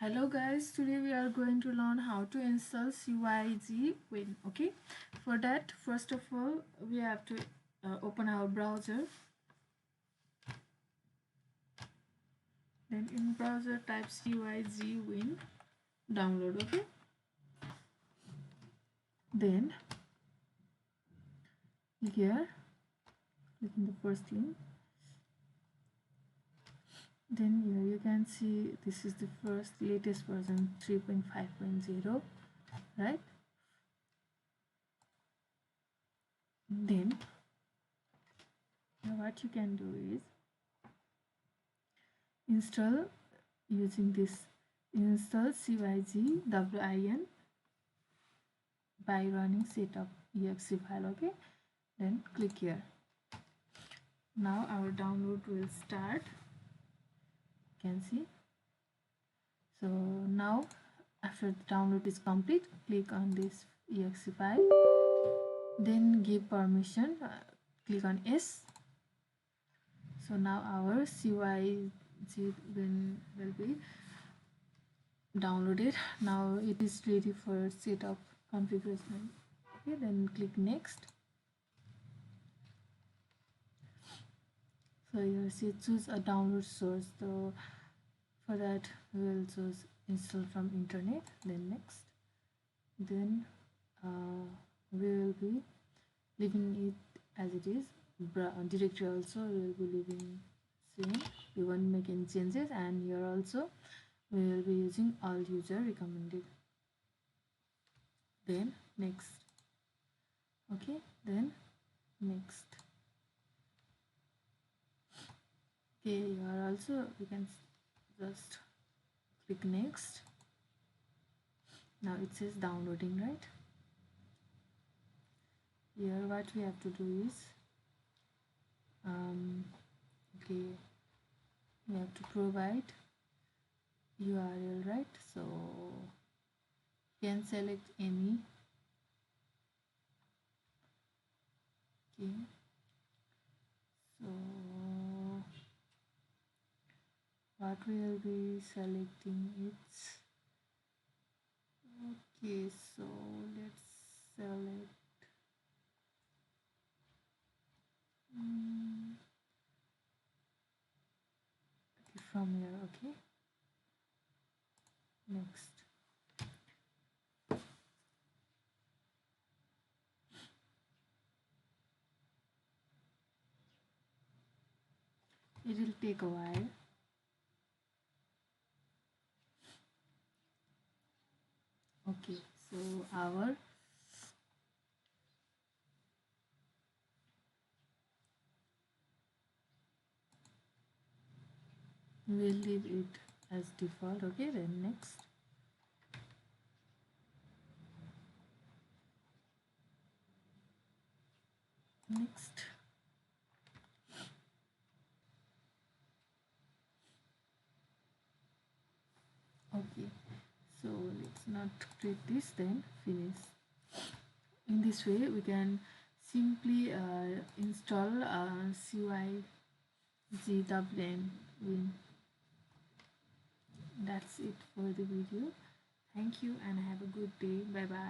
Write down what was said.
Hello guys, today we are going to learn how to install Cygwin. Okay, for that first of all we have to open our browser. Then in browser type Cygwin, download. Okay, then here click in the first link. Then here you can see this is the first latest version 3.5.0, right? Then what you can do is install using this install Cygwin by running setup exe file. Okay, then click here. Now our download will start, you can see. So now after the download is complete, click on this exe file, then give permission, click on yes. So now our Cygwin will be downloaded. Now it is ready for setup configuration. Okay, then click next. So you see choose a download source. So for that we will choose install from internet. Then next. Then we will be leaving it as it is. Directory also we will be leaving same. We won't make any changes, and here also we will be using all user recommended. Then next. Okay, then next. Okay, here also we can just click next. Now it says downloading, right? Here what we have to do is okay, we have to provide URL, right? So you can select any. Okay, so what we will be selecting is okay, so let's select from here. Okay, next. It will take a while. Okay, so our we will leave it as default. Okay, then next. Next. Okay, so let's not click this, then finish. In this way we can simply install Cygwin. That's it for the video. Thank you and have a good day. Bye bye.